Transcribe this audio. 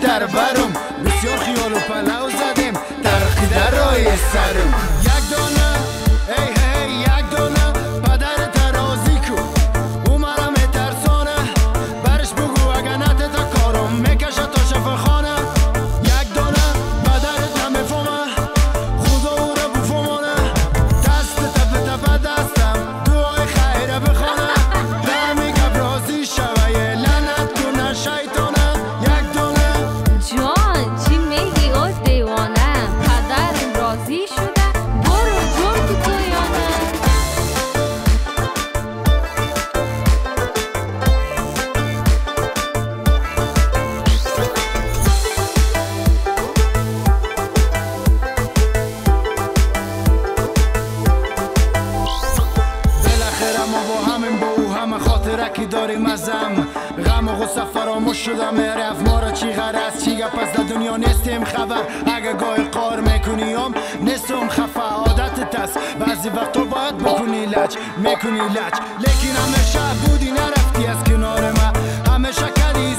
در برم بسیار خیال و پلو زدیم ترقی در رای سرم یک دانه ای هی یک دانه پدر ترازی کو او مرا میترسانه برش بگو اگه نته تا کارم میکشه تا شفاخانه یک دانه پدرت نمیفهمه خدا او را بفهمانه دست تپ تپ دستم دعای خیره بخوانه دمی گب رازی شوه یه لعنت کنه شیطانه یک دانه جان چی میگی از دیوانه پدرم راضی شده برو جور که تو یانه بالاخره ما با همین با او همه خاطره که داریم ازم غم و غصه فراموش شده میرفت ما را چی غرض چی گپ از دنیا نیستیم خبر اگه گاهی قار میکنیم نیستم خفه عادت تست بعضی وقتا باید بکنی لج میکنی لج لیکن همیشه بودی نرفتی از کنار ما همیشه کردی